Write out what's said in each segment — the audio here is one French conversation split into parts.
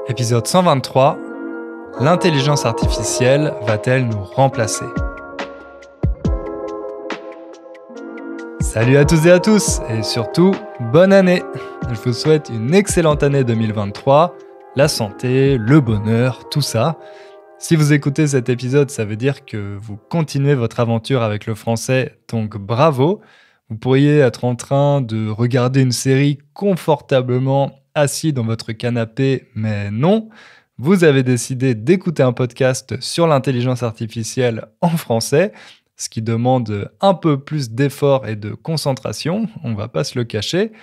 Épisode 123, l'intelligence artificielle va-t-elle nous remplacer ? Salut à toutes et à tous, et surtout, bonne année ! Je vous souhaite une excellente année 2023, la santé, le bonheur, tout ça. Si vous écoutez cet épisode, ça veut dire que vous continuez votre aventure avec le français, donc bravo. Vous pourriez être en train de regarder une série confortablement assis dans votre canapé, mais non. Vous avez décidé d'écouter un podcast sur l'intelligence artificielle en français, ce qui demande un peu plus d'effort et de concentration, on va pas se le cacher.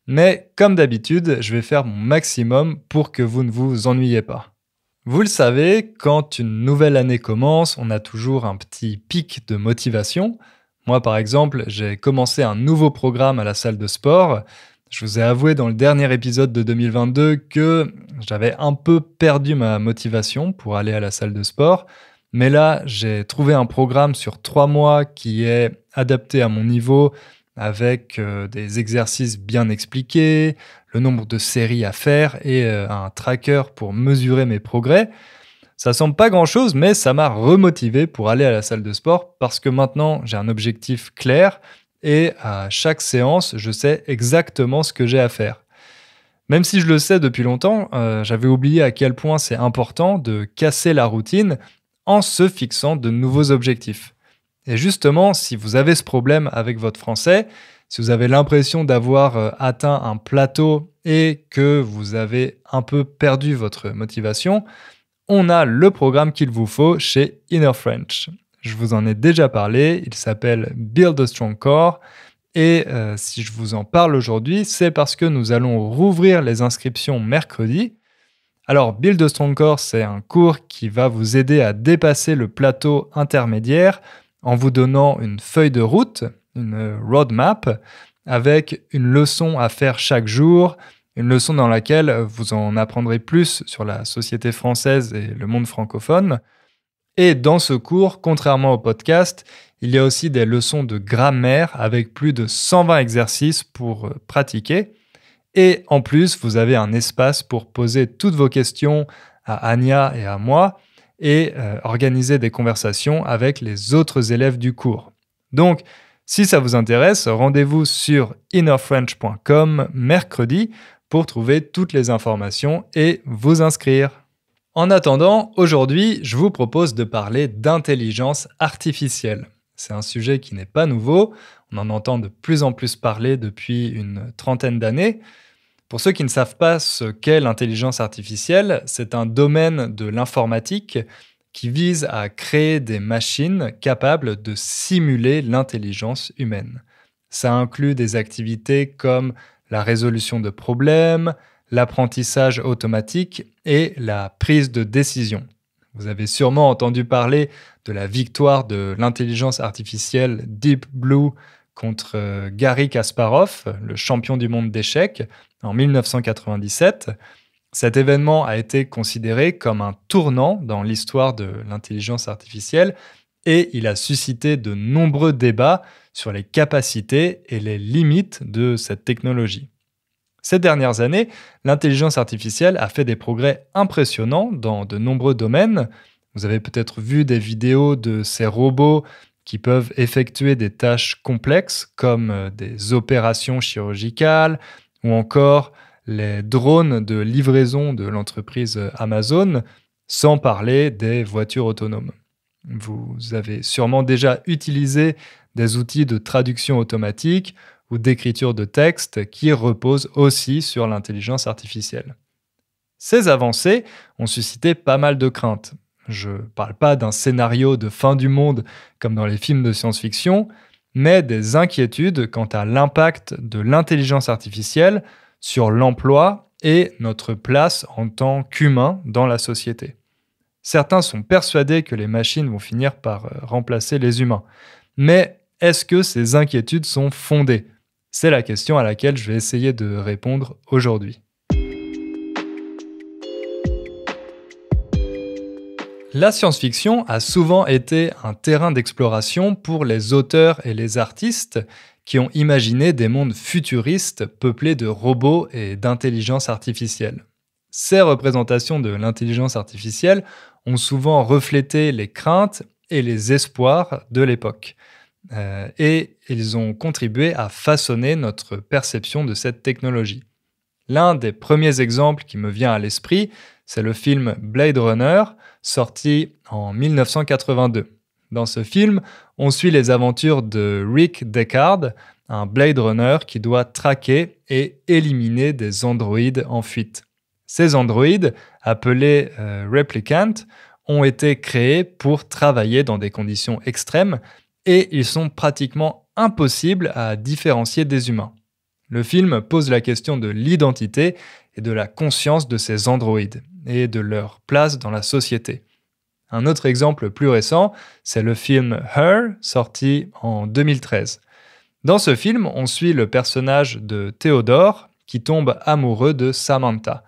Mais comme d'habitude, je vais faire mon maximum pour que vous ne vous ennuyiez pas. Vous le savez, quand une nouvelle année commence, on a toujours un petit pic de motivation. Moi, par exemple, j'ai commencé un nouveau programme à la salle de sport. Je vous ai avoué dans le dernier épisode de 2022 que j'avais un peu perdu ma motivation pour aller à la salle de sport. Mais là, j'ai trouvé un programme sur 3 mois qui est adapté à mon niveau, avec des exercices bien expliqués, le nombre de séries à faire et un tracker pour mesurer mes progrès. Ça semble pas grand-chose, mais ça m'a remotivé pour aller à la salle de sport parce que maintenant, j'ai un objectif clair et à chaque séance, je sais exactement ce que j'ai à faire. Même si je le sais depuis longtemps, j'avais oublié à quel point c'est important de casser la routine en se fixant de nouveaux objectifs. Et justement, si vous avez ce problème avec votre français, si vous avez l'impression d'avoir atteint un plateau et que vous avez un peu perdu votre motivation, on a le programme qu'il vous faut chez Inner French. Je vous en ai déjà parlé, il s'appelle Build a Strong Core. Et si je vous en parle aujourd'hui, c'est parce que nous allons rouvrir les inscriptions mercredi. Alors, Build a Strong Core, c'est un cours qui va vous aider à dépasser le plateau intermédiaire en vous donnant une feuille de route, une roadmap, avec une leçon à faire chaque jour, une leçon dans laquelle vous en apprendrez plus sur la société française et le monde francophone. Et dans ce cours, contrairement au podcast, il y a aussi des leçons de grammaire avec plus de 120 exercices pour pratiquer. Et en plus, vous avez un espace pour poser toutes vos questions à Anya et à moi et organiser des conversations avec les autres élèves du cours. Donc, si ça vous intéresse, rendez-vous sur innerfrench.com mercredi pour trouver toutes les informations et vous inscrire. En attendant, aujourd'hui, je vous propose de parler d'intelligence artificielle. C'est un sujet qui n'est pas nouveau, on en entend de plus en plus parler depuis une trentaine d'années. Pour ceux qui ne savent pas ce qu'est l'intelligence artificielle, c'est un domaine de l'informatique qui vise à créer des machines capables de simuler l'intelligence humaine. Ça inclut des activités comme la résolution de problèmes, l'apprentissage automatique et la prise de décision. Vous avez sûrement entendu parler de la victoire de l'intelligence artificielle Deep Blue contre Garry Kasparov, le champion du monde d'échecs, en 1997. Cet événement a été considéré comme un tournant dans l'histoire de l'intelligence artificielle et il a suscité de nombreux débats sur les capacités et les limites de cette technologie. Ces dernières années, l'intelligence artificielle a fait des progrès impressionnants dans de nombreux domaines. Vous avez peut-être vu des vidéos de ces robots qui peuvent effectuer des tâches complexes comme des opérations chirurgicales ou encore les drones de livraison de l'entreprise Amazon, sans parler des voitures autonomes. Vous avez sûrement déjà utilisé des outils de traduction automatique ou d'écriture de texte qui reposent aussi sur l'intelligence artificielle. Ces avancées ont suscité pas mal de craintes. Je ne parle pas d'un scénario de fin du monde comme dans les films de science-fiction, mais des inquiétudes quant à l'impact de l'intelligence artificielle sur l'emploi et notre place en tant qu'humains dans la société. Certains sont persuadés que les machines vont finir par remplacer les humains. Mais est-ce que ces inquiétudes sont fondées ? C'est la question à laquelle je vais essayer de répondre aujourd'hui. La science-fiction a souvent été un terrain d'exploration pour les auteurs et les artistes qui ont imaginé des mondes futuristes peuplés de robots et d'intelligence artificielle. Ces représentations de l'intelligence artificielle ont souvent reflété les craintes et les espoirs de l'époque. Et ils ont contribué à façonner notre perception de cette technologie. L'un des premiers exemples qui me vient à l'esprit, c'est le film Blade Runner, sorti en 1982. Dans ce film, on suit les aventures de Rick Deckard, un Blade Runner qui doit traquer et éliminer des androïdes en fuite. Ces androïdes, appelés Replicant, ont été créés pour travailler dans des conditions extrêmes et ils sont pratiquement impossibles à différencier des humains. Le film pose la question de l'identité et de la conscience de ces androïdes et de leur place dans la société. Un autre exemple plus récent, c'est le film Her, sorti en 2013. Dans ce film, on suit le personnage de Theodore qui tombe amoureux de Samantha,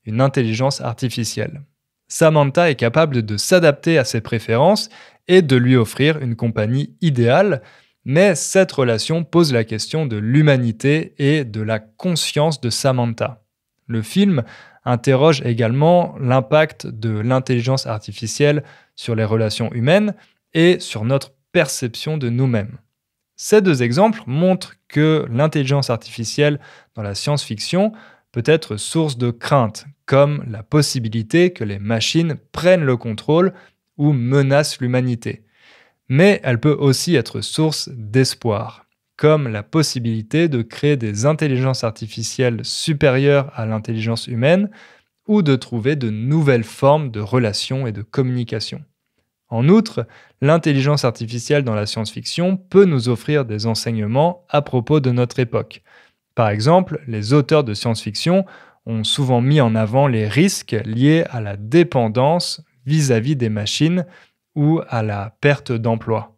une intelligence artificielle. Samantha est capable de s'adapter à ses préférences et de lui offrir une compagnie idéale, mais cette relation pose la question de l'humanité et de la conscience de Samantha. Le film interroge également l'impact de l'intelligence artificielle sur les relations humaines et sur notre perception de nous-mêmes. Ces deux exemples montrent que l'intelligence artificielle dans la science-fiction peut être source de crainte, comme la possibilité que les machines prennent le contrôle ou menacent l'humanité. Mais elle peut aussi être source d'espoir, comme la possibilité de créer des intelligences artificielles supérieures à l'intelligence humaine ou de trouver de nouvelles formes de relations et de communication. En outre, l'intelligence artificielle dans la science-fiction peut nous offrir des enseignements à propos de notre époque. Par exemple, les auteurs de science-fiction ont souvent mis en avant les risques liés à la dépendance vis-à-vis des machines ou à la perte d'emploi.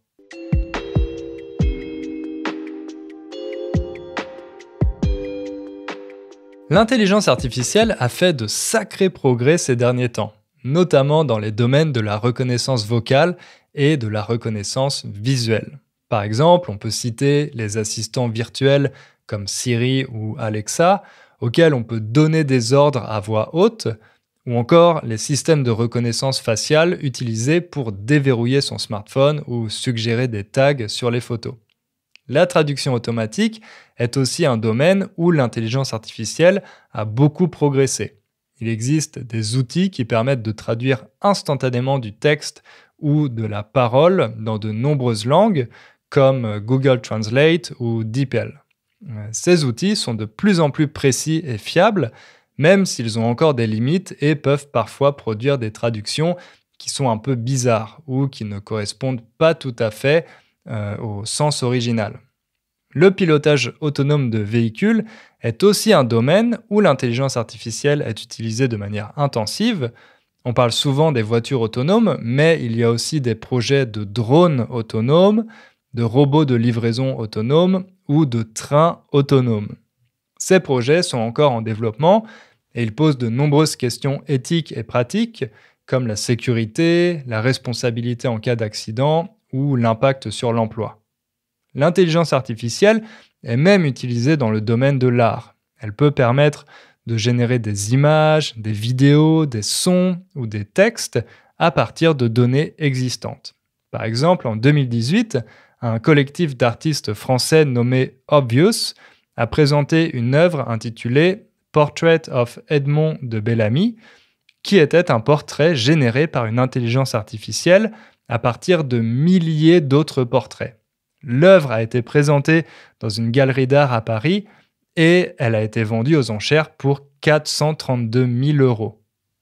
L'intelligence artificielle a fait de sacrés progrès ces derniers temps, notamment dans les domaines de la reconnaissance vocale et de la reconnaissance visuelle. Par exemple, on peut citer les assistants virtuels comme Siri ou Alexa, auxquels on peut donner des ordres à voix haute, ou encore les systèmes de reconnaissance faciale utilisés pour déverrouiller son smartphone ou suggérer des tags sur les photos. La traduction automatique est aussi un domaine où l'intelligence artificielle a beaucoup progressé. Il existe des outils qui permettent de traduire instantanément du texte ou de la parole dans de nombreuses langues, comme Google Translate ou DeepL. Ces outils sont de plus en plus précis et fiables, même s'ils ont encore des limites et peuvent parfois produire des traductions qui sont un peu bizarres ou qui ne correspondent pas tout à fait au sens original. Le pilotage autonome de véhicules est aussi un domaine où l'intelligence artificielle est utilisée de manière intensive. On parle souvent des voitures autonomes, mais il y a aussi des projets de drones autonomes, de robots de livraison autonomes ou de trains autonomes. Ces projets sont encore en développement et ils posent de nombreuses questions éthiques et pratiques, comme la sécurité, la responsabilité en cas d'accident ou l'impact sur l'emploi. L'intelligence artificielle est même utilisée dans le domaine de l'art. Elle peut permettre de générer des images, des vidéos, des sons ou des textes à partir de données existantes. Par exemple, en 2018, un collectif d'artistes français nommé Obvious a présenté une œuvre intitulée Portrait of Edmond de Bellamy, qui était un portrait généré par une intelligence artificielle à partir de milliers d'autres portraits. L'œuvre a été présentée dans une galerie d'art à Paris et elle a été vendue aux enchères pour 432 000 €.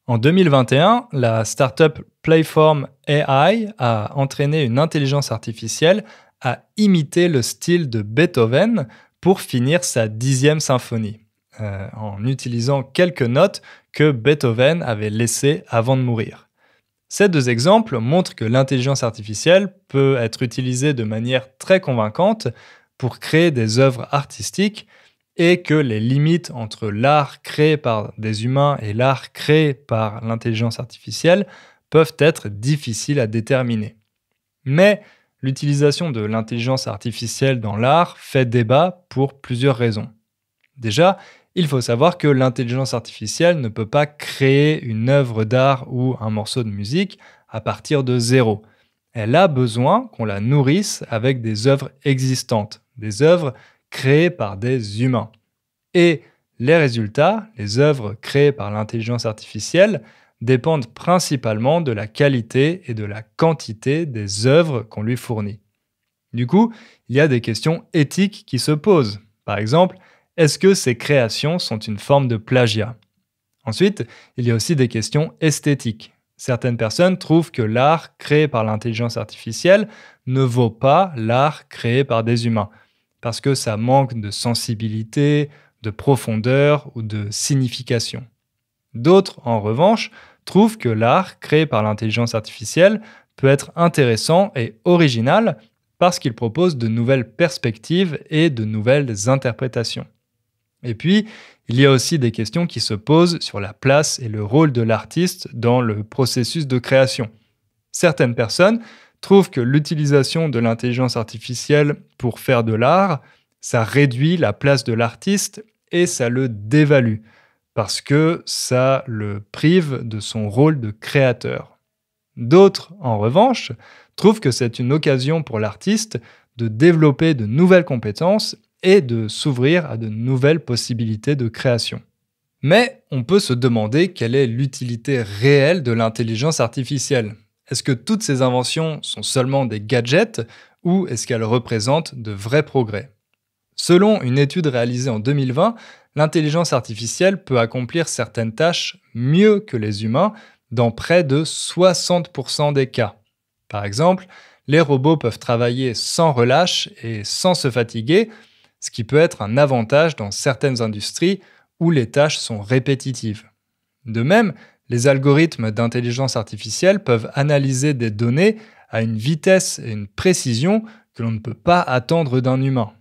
En 2021, la startup Playform AI a entraîné une intelligence artificielle à imiter le style de Beethoven pour finir sa 10e symphonie, en utilisant quelques notes que Beethoven avait laissées avant de mourir. Ces deux exemples montrent que l'intelligence artificielle peut être utilisée de manière très convaincante pour créer des œuvres artistiques et que les limites entre l'art créé par des humains et l'art créé par l'intelligence artificielle peuvent être difficiles à déterminer. Mais l'utilisation de l'intelligence artificielle dans l'art fait débat pour plusieurs raisons. Déjà, Il faut savoir que l'intelligence artificielle ne peut pas créer une œuvre d'art ou un morceau de musique à partir de zéro. Elle a besoin qu'on la nourrisse avec des œuvres existantes, des œuvres créées par des humains. Et les résultats, les œuvres créées par l'intelligence artificielle, dépendent principalement de la qualité et de la quantité des œuvres qu'on lui fournit. Du coup, il y a des questions éthiques qui se posent. Par exemple, est-ce que ces créations sont une forme de plagiat? Ensuite, il y a aussi des questions esthétiques. Certaines personnes trouvent que l'art créé par l'intelligence artificielle ne vaut pas l'art créé par des humains, parce que ça manque de sensibilité, de profondeur ou de signification. D'autres, en revanche, trouvent que l'art créé par l'intelligence artificielle peut être intéressant et original parce qu'il propose de nouvelles perspectives et de nouvelles interprétations. Et puis, il y a aussi des questions qui se posent sur la place et le rôle de l'artiste dans le processus de création. Certaines personnes trouvent que l'utilisation de l'intelligence artificielle pour faire de l'art, ça réduit la place de l'artiste et ça le dévalue, parce que ça le prive de son rôle de créateur. D'autres, en revanche, trouvent que c'est une occasion pour l'artiste de développer de nouvelles compétences et de s'ouvrir à de nouvelles possibilités de création. Mais on peut se demander quelle est l'utilité réelle de l'intelligence artificielle. Est-ce que toutes ces inventions sont seulement des gadgets ou est-ce qu'elles représentent de vrais progrès? Selon une étude réalisée en 2020, l'intelligence artificielle peut accomplir certaines tâches mieux que les humains dans près de 60% des cas. Par exemple, les robots peuvent travailler sans relâche et sans se fatiguer, ce qui peut être un avantage dans certaines industries où les tâches sont répétitives. De même, les algorithmes d'intelligence artificielle peuvent analyser des données à une vitesse et une précision que l'on ne peut pas attendre d'un humain.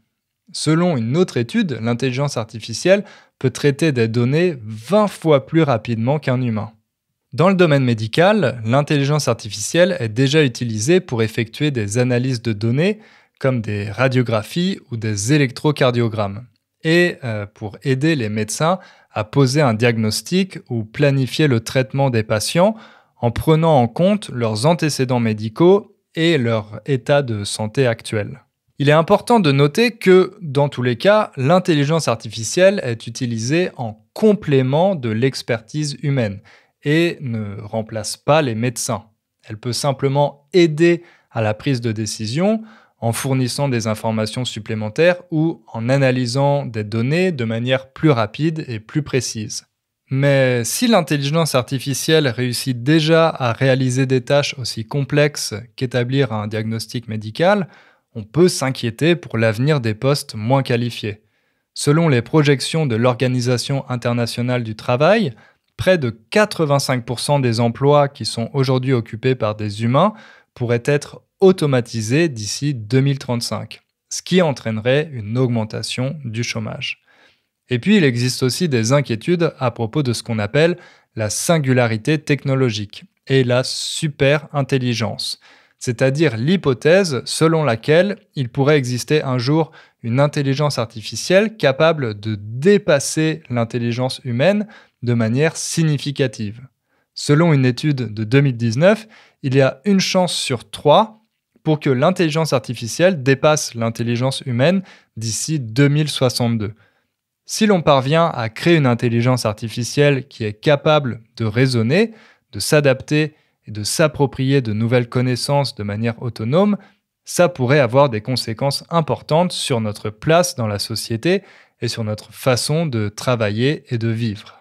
Selon une autre étude, l'intelligence artificielle peut traiter des données 20 fois plus rapidement qu'un humain. Dans le domaine médical, l'intelligence artificielle est déjà utilisée pour effectuer des analyses de données comme des radiographies ou des électrocardiogrammes, et pour aider les médecins à poser un diagnostic ou planifier le traitement des patients en prenant en compte leurs antécédents médicaux et leur état de santé actuel. Il est important de noter que, dans tous les cas, l'intelligence artificielle est utilisée en complément de l'expertise humaine et ne remplace pas les médecins. Elle peut simplement aider à la prise de décision en fournissant des informations supplémentaires ou en analysant des données de manière plus rapide et plus précise. Mais si l'intelligence artificielle réussit déjà à réaliser des tâches aussi complexes qu'établir un diagnostic médical, on peut s'inquiéter pour l'avenir des postes moins qualifiés. Selon les projections de l'Organisation internationale du travail, près de 85% des emplois qui sont aujourd'hui occupés par des humains pourraient être automatisés d'ici 2035, ce qui entraînerait une augmentation du chômage. Et puis, il existe aussi des inquiétudes à propos de ce qu'on appelle la singularité technologique et la super-intelligence, c'est-à-dire l'hypothèse selon laquelle il pourrait exister un jour une intelligence artificielle capable de dépasser l'intelligence humaine de manière significative. Selon une étude de 2019, il y a une chance sur 3 pour que l'intelligence artificielle dépasse l'intelligence humaine d'ici 2062. Si l'on parvient à créer une intelligence artificielle qui est capable de raisonner, de s'adapter et de s'approprier de nouvelles connaissances de manière autonome, ça pourrait avoir des conséquences importantes sur notre place dans la société et sur notre façon de travailler et de vivre.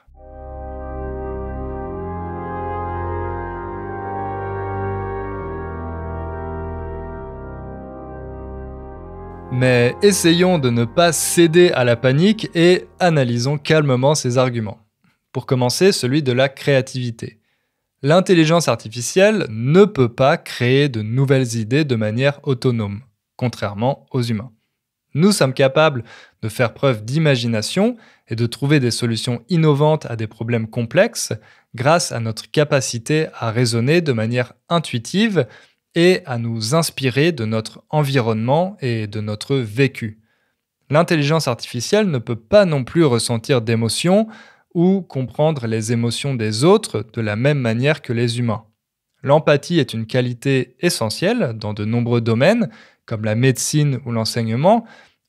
Mais essayons de ne pas céder à la panique et analysons calmement ces arguments. Pour commencer, celui de la créativité. L'intelligence artificielle ne peut pas créer de nouvelles idées de manière autonome, contrairement aux humains. Nous sommes capables de faire preuve d'imagination et de trouver des solutions innovantes à des problèmes complexes grâce à notre capacité à raisonner de manière intuitive et à nous inspirer de notre environnement et de notre vécu. L'intelligence artificielle ne peut pas non plus ressentir d'émotions ou comprendre les émotions des autres de la même manière que les humains. L'empathie est une qualité essentielle dans de nombreux domaines, comme la médecine ou l'enseignement,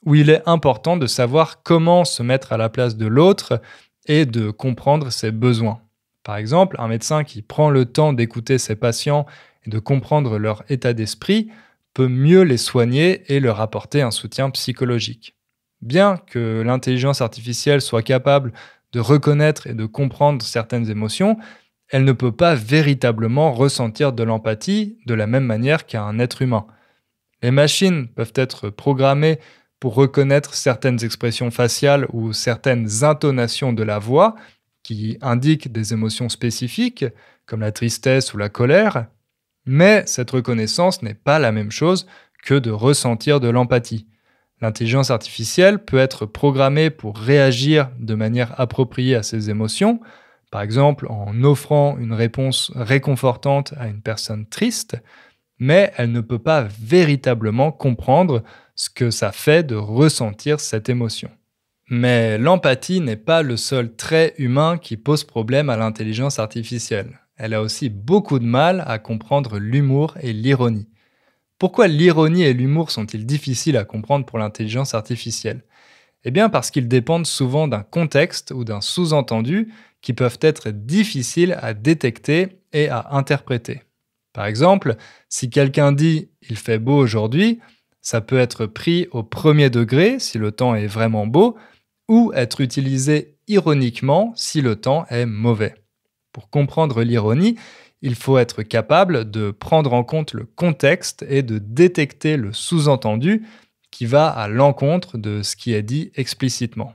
où il est important de savoir comment se mettre à la place de l'autre et de comprendre ses besoins. Par exemple, un médecin qui prend le temps d'écouter ses patients et de comprendre leur état d'esprit peut mieux les soigner et leur apporter un soutien psychologique. Bien que l'intelligence artificielle soit capable de reconnaître et de comprendre certaines émotions, elle ne peut pas véritablement ressentir de l'empathie de la même manière qu'un être humain. Les machines peuvent être programmées pour reconnaître certaines expressions faciales ou certaines intonations de la voix qui indiquent des émotions spécifiques, comme la tristesse ou la colère, mais cette reconnaissance n'est pas la même chose que de ressentir de l'empathie. L'intelligence artificielle peut être programmée pour réagir de manière appropriée à ces émotions, par exemple en offrant une réponse réconfortante à une personne triste, mais elle ne peut pas véritablement comprendre ce que ça fait de ressentir cette émotion. Mais l'empathie n'est pas le seul trait humain qui pose problème à l'intelligence artificielle. Elle a aussi beaucoup de mal à comprendre l'humour et l'ironie. Pourquoi l'ironie et l'humour sont-ils difficiles à comprendre pour l'intelligence artificielle ? Eh bien parce qu'ils dépendent souvent d'un contexte ou d'un sous-entendu qui peuvent être difficiles à détecter et à interpréter. Par exemple, si quelqu'un dit « il fait beau aujourd'hui », ça peut être pris au premier degré si le temps est vraiment beau, ou être utilisé ironiquement si le temps est mauvais. Pour comprendre l'ironie, il faut être capable de prendre en compte le contexte et de détecter le sous-entendu qui va à l'encontre de ce qui est dit explicitement.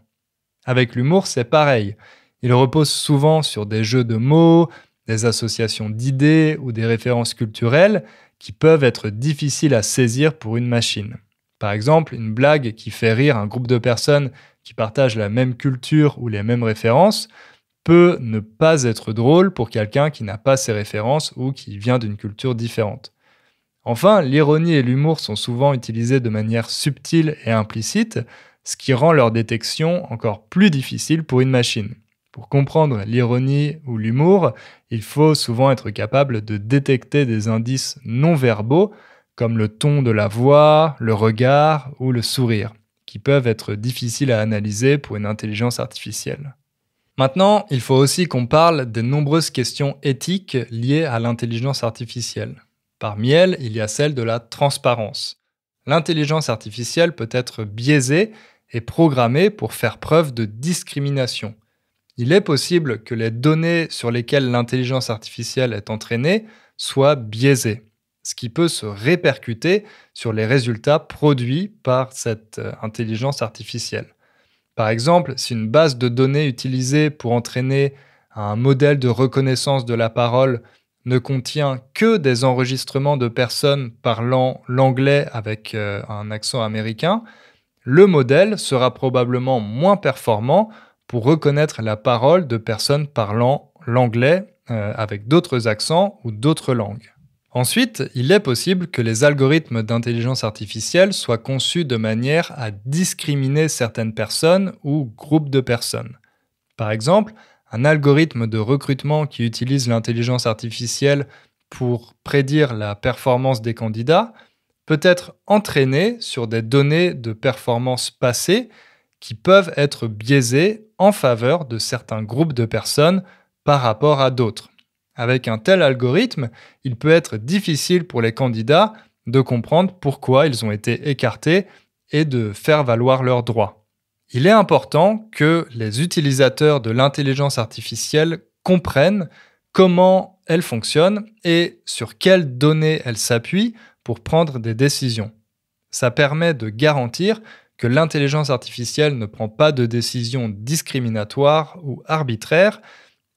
Avec l'humour, c'est pareil. Il repose souvent sur des jeux de mots, des associations d'idées ou des références culturelles qui peuvent être difficiles à saisir pour une machine. Par exemple, une blague qui fait rire un groupe de personnes qui partagent la même culture ou les mêmes références peut ne pas être drôle pour quelqu'un qui n'a pas ces références ou qui vient d'une culture différente. Enfin, l'ironie et l'humour sont souvent utilisés de manière subtile et implicite, ce qui rend leur détection encore plus difficile pour une machine. Pour comprendre l'ironie ou l'humour, il faut souvent être capable de détecter des indices non verbaux, comme le ton de la voix, le regard ou le sourire, qui peuvent être difficiles à analyser pour une intelligence artificielle. Maintenant, il faut aussi qu'on parle des nombreuses questions éthiques liées à l'intelligence artificielle. Parmi elles, il y a celle de la transparence. L'intelligence artificielle peut être biaisée et programmée pour faire preuve de discrimination. Il est possible que les données sur lesquelles l'intelligence artificielle est entraînée soient biaisées, ce qui peut se répercuter sur les résultats produits par cette intelligence artificielle. Par exemple, si une base de données utilisée pour entraîner un modèle de reconnaissance de la parole ne contient que des enregistrements de personnes parlant l'anglais avec un accent américain, le modèle sera probablement moins performant pour reconnaître la parole de personnes parlant l'anglais avec d'autres accents ou d'autres langues. Ensuite, il est possible que les algorithmes d'intelligence artificielle soient conçus de manière à discriminer certaines personnes ou groupes de personnes. Par exemple, un algorithme de recrutement qui utilise l'intelligence artificielle pour prédire la performance des candidats peut être entraîné sur des données de performance passées qui peuvent être biaisées en faveur de certains groupes de personnes par rapport à d'autres. Avec un tel algorithme, il peut être difficile pour les candidats de comprendre pourquoi ils ont été écartés et de faire valoir leurs droits. Il est important que les utilisateurs de l'intelligence artificielle comprennent comment elle fonctionne et sur quelles données elle s'appuie pour prendre des décisions. Ça permet de garantir que l'intelligence artificielle ne prend pas de décisions discriminatoires ou arbitraires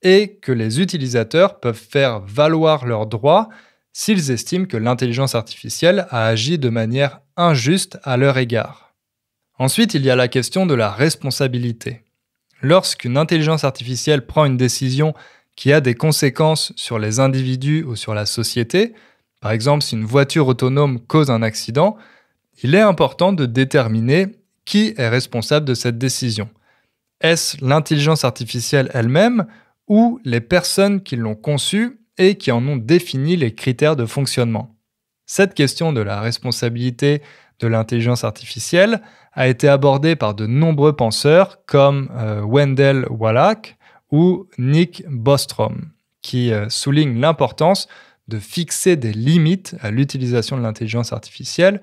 et que les utilisateurs peuvent faire valoir leurs droits s'ils estiment que l'intelligence artificielle a agi de manière injuste à leur égard. Ensuite, il y a la question de la responsabilité. Lorsqu'une intelligence artificielle prend une décision qui a des conséquences sur les individus ou sur la société, par exemple si une voiture autonome cause un accident, il est important de déterminer qui est responsable de cette décision? Est-ce l'intelligence artificielle elle-même ou les personnes qui l'ont conçue et qui en ont défini les critères de fonctionnement? Cette question de la responsabilité de l'intelligence artificielle a été abordée par de nombreux penseurs comme Wendell Wallach ou Nick Bostrom, qui soulignent l'importance de fixer des limites à l'utilisation de l'intelligence artificielle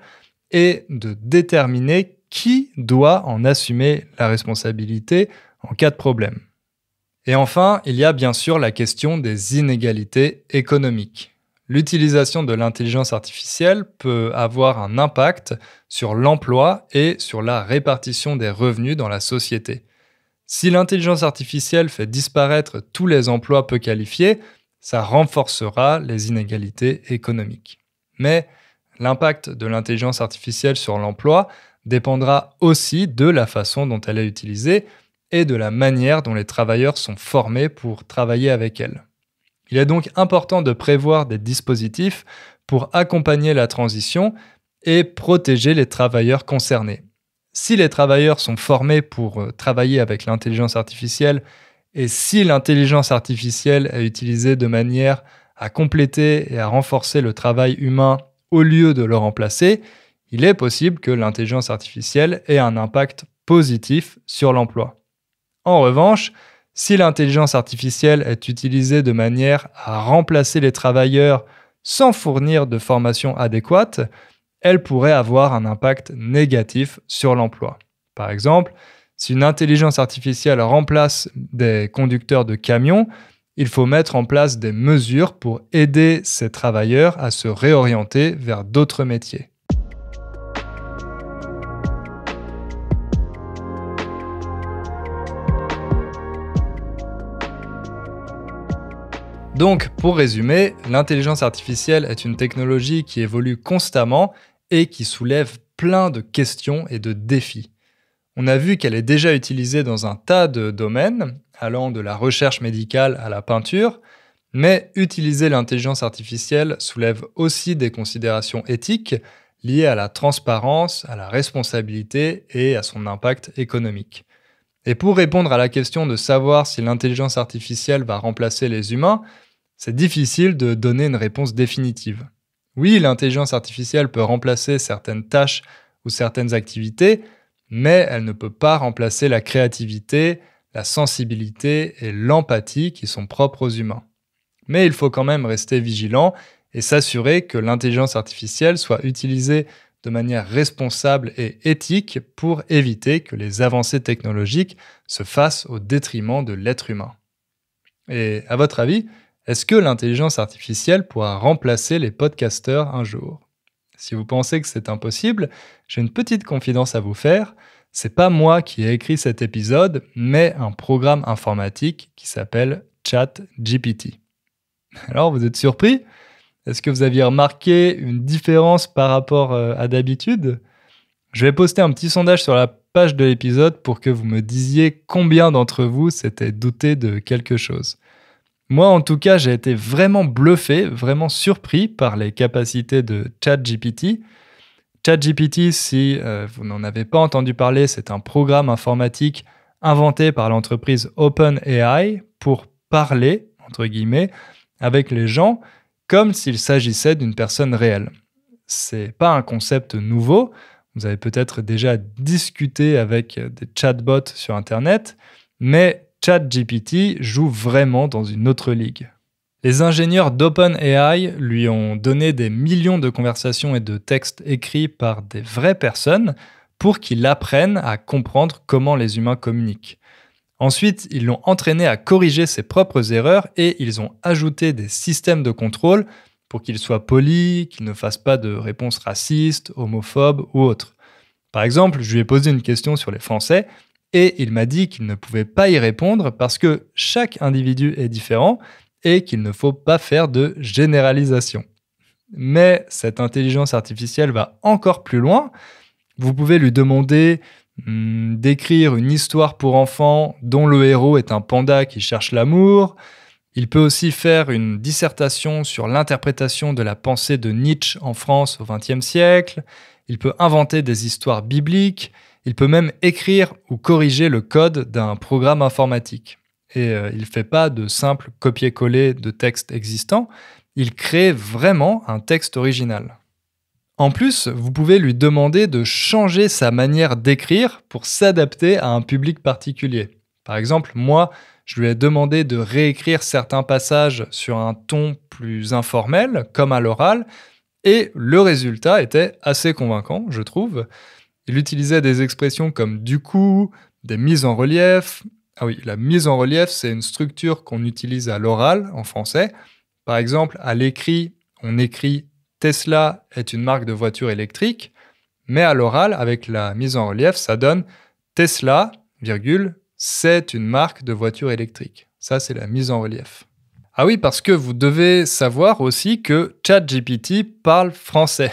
et de déterminer qui doit en assumer la responsabilité en cas de problème. Et enfin, il y a bien sûr la question des inégalités économiques. L'utilisation de l'intelligence artificielle peut avoir un impact sur l'emploi et sur la répartition des revenus dans la société. Si l'intelligence artificielle fait disparaître tous les emplois peu qualifiés, ça renforcera les inégalités économiques. Mais l'impact de l'intelligence artificielle sur l'emploi dépendra aussi de la façon dont elle est utilisée et de la manière dont les travailleurs sont formés pour travailler avec elle. Il est donc important de prévoir des dispositifs pour accompagner la transition et protéger les travailleurs concernés. Si les travailleurs sont formés pour travailler avec l'intelligence artificielle et si l'intelligence artificielle est utilisée de manière à compléter et à renforcer le travail humain au lieu de le remplacer, il est possible que l'intelligence artificielle ait un impact positif sur l'emploi. En revanche, si l'intelligence artificielle est utilisée de manière à remplacer les travailleurs sans fournir de formation adéquate, elle pourrait avoir un impact négatif sur l'emploi. Par exemple, si une intelligence artificielle remplace des conducteurs de camions, il faut mettre en place des mesures pour aider ces travailleurs à se réorienter vers d'autres métiers. Donc, pour résumer, l'intelligence artificielle est une technologie qui évolue constamment et qui soulève plein de questions et de défis. On a vu qu'elle est déjà utilisée dans un tas de domaines, allant de la recherche médicale à la peinture, mais utiliser l'intelligence artificielle soulève aussi des considérations éthiques liées à la transparence, à la responsabilité et à son impact économique. Et pour répondre à la question de savoir si l'intelligence artificielle va remplacer les humains, c'est difficile de donner une réponse définitive. Oui, l'intelligence artificielle peut remplacer certaines tâches ou certaines activités, mais elle ne peut pas remplacer la créativité, la sensibilité et l'empathie qui sont propres aux humains. Mais il faut quand même rester vigilant et s'assurer que l'intelligence artificielle soit utilisée de manière responsable et éthique pour éviter que les avancées technologiques se fassent au détriment de l'être humain. Et à votre avis, est-ce que l'intelligence artificielle pourra remplacer les podcasteurs un jour? Si vous pensez que c'est impossible, j'ai une petite confidence à vous faire. C'est pas moi qui ai écrit cet épisode, mais un programme informatique qui s'appelle ChatGPT. Alors, vous êtes surpris? Est-ce que vous aviez remarqué une différence par rapport à d'habitude? Je vais poster un petit sondage sur la page de l'épisode pour que vous me disiez combien d'entre vous s'étaient doutés de quelque chose. Moi, en tout cas, j'ai été vraiment bluffé, vraiment surpris par les capacités de ChatGPT. ChatGPT, si vous n'en avez pas entendu parler, c'est un programme informatique inventé par l'entreprise OpenAI pour parler, entre guillemets, avec les gens comme s'il s'agissait d'une personne réelle. C'est pas un concept nouveau. Vous avez peut-être déjà discuté avec des chatbots sur Internet, mais ChatGPT joue vraiment dans une autre ligue. Les ingénieurs d'OpenAI lui ont donné des millions de conversations et de textes écrits par des vraies personnes pour qu'il apprenne à comprendre comment les humains communiquent. Ensuite, ils l'ont entraîné à corriger ses propres erreurs et ils ont ajouté des systèmes de contrôle pour qu'il soit poli, qu'il ne fasse pas de réponses racistes, homophobes ou autres. Par exemple, je lui ai posé une question sur les Français et il m'a dit qu'il ne pouvait pas y répondre parce que chaque individu est différent et qu'il ne faut pas faire de généralisation. Mais cette intelligence artificielle va encore plus loin. Vous pouvez lui demander d'écrire une histoire pour enfants dont le héros est un panda qui cherche l'amour. Il peut aussi faire une dissertation sur l'interprétation de la pensée de Nietzsche en France au XXe siècle. Il peut inventer des histoires bibliques. Il peut même écrire ou corriger le code d'un programme informatique. Et il ne fait pas de simple copier-coller de texte existant, il crée vraiment un texte original. En plus, vous pouvez lui demander de changer sa manière d'écrire pour s'adapter à un public particulier. Par exemple, moi, je lui ai demandé de réécrire certains passages sur un ton plus informel, comme à l'oral, et le résultat était assez convaincant, je trouve. Il utilisait des expressions comme du coup, des mises en relief. Ah oui, la mise en relief, c'est une structure qu'on utilise à l'oral en français. Par exemple, à l'écrit, on écrit Tesla est une marque de voiture électrique, mais à l'oral, avec la mise en relief, ça donne Tesla, virgule, c'est une marque de voiture électrique. Ça, c'est la mise en relief. Ah oui, parce que vous devez savoir aussi que ChatGPT parle français.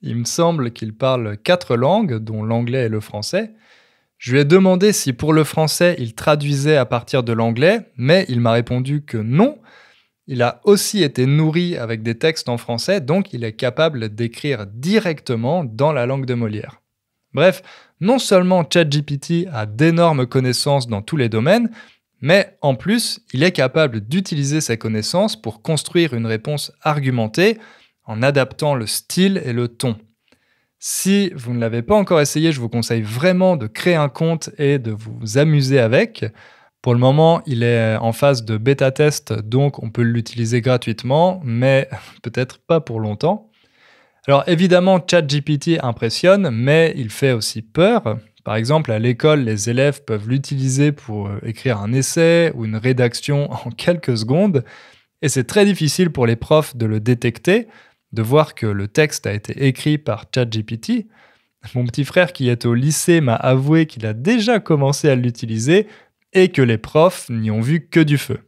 Il me semble qu'il parle 4 langues, dont l'anglais et le français. Je lui ai demandé si pour le français, il traduisait à partir de l'anglais, mais il m'a répondu que non. Il a aussi été nourri avec des textes en français, donc il est capable d'écrire directement dans la langue de Molière. Bref, non seulement ChatGPT a d'énormes connaissances dans tous les domaines, mais en plus, il est capable d'utiliser ses connaissances pour construire une réponse argumentée en adaptant le style et le ton. Si vous ne l'avez pas encore essayé, je vous conseille vraiment de créer un compte et de vous amuser avec. Pour le moment, il est en phase de bêta-test, donc on peut l'utiliser gratuitement, mais peut-être pas pour longtemps. Alors évidemment, ChatGPT impressionne, mais il fait aussi peur. Par exemple, à l'école, les élèves peuvent l'utiliser pour écrire un essai ou une rédaction en quelques secondes, et c'est très difficile pour les profs de le détecter, de voir que le texte a été écrit par ChatGPT. Mon petit frère qui est au lycée m'a avoué qu'il a déjà commencé à l'utiliser, et que les profs n'y ont vu que du feu.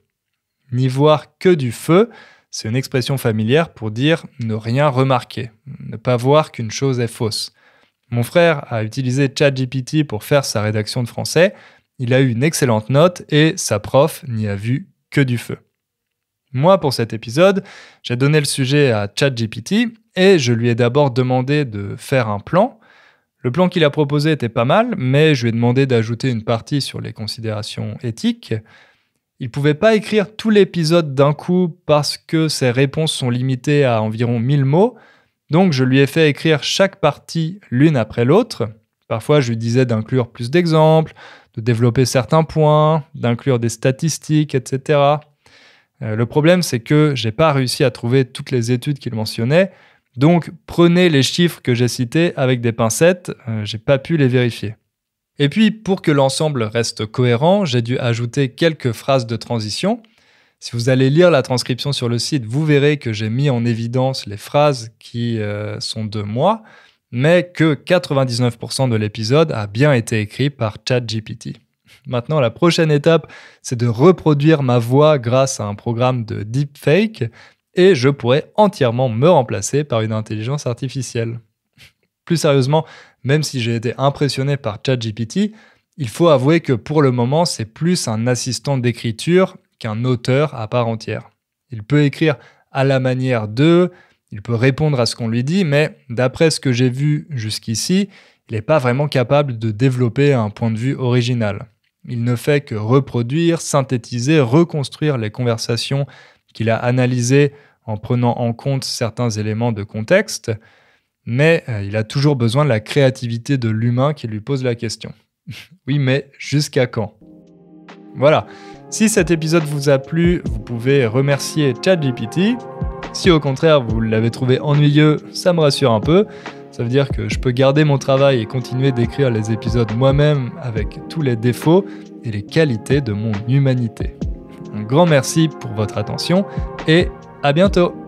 N'y voir que du feu, c'est une expression familière pour dire ne rien remarquer, ne pas voir qu'une chose est fausse. Mon frère a utilisé ChatGPT pour faire sa rédaction de français, il a eu une excellente note et sa prof n'y a vu que du feu. Moi, pour cet épisode, j'ai donné le sujet à ChatGPT et je lui ai d'abord demandé de faire un plan. Le plan qu'il a proposé était pas mal, mais je lui ai demandé d'ajouter une partie sur les considérations éthiques. Il ne pouvait pas écrire tout l'épisode d'un coup parce que ses réponses sont limitées à environ 1000 mots, donc je lui ai fait écrire chaque partie l'une après l'autre. Parfois, je lui disais d'inclure plus d'exemples, de développer certains points, d'inclure des statistiques, etc. Le problème, c'est que je n'ai pas réussi à trouver toutes les études qu'il mentionnait. Donc, prenez les chiffres que j'ai cités avec des pincettes, j'ai pas pu les vérifier. Et puis, pour que l'ensemble reste cohérent, j'ai dû ajouter quelques phrases de transition. Si vous allez lire la transcription sur le site, vous verrez que j'ai mis en évidence les phrases qui sont de moi, mais que 99% de l'épisode a bien été écrit par ChatGPT. Maintenant, la prochaine étape, c'est de reproduire ma voix grâce à un programme de deepfake, et je pourrais entièrement me remplacer par une intelligence artificielle. Plus sérieusement, même si j'ai été impressionné par ChatGPT, il faut avouer que pour le moment, c'est plus un assistant d'écriture qu'un auteur à part entière. Il peut écrire à la manière d'eux, il peut répondre à ce qu'on lui dit, mais d'après ce que j'ai vu jusqu'ici, il n'est pas vraiment capable de développer un point de vue original. Il ne fait que reproduire, synthétiser, reconstruire les conversations qu'il a analysées en prenant en compte certains éléments de contexte, mais il a toujours besoin de la créativité de l'humain qui lui pose la question. Oui, mais jusqu'à quand ? Voilà, si cet épisode vous a plu, vous pouvez remercier ChatGPT. Si au contraire vous l'avez trouvé ennuyeux, ça me rassure un peu. Ça veut dire que je peux garder mon travail et continuer d'écrire les épisodes moi-même avec tous les défauts et les qualités de mon humanité. Un grand merci pour votre attention et à bientôt!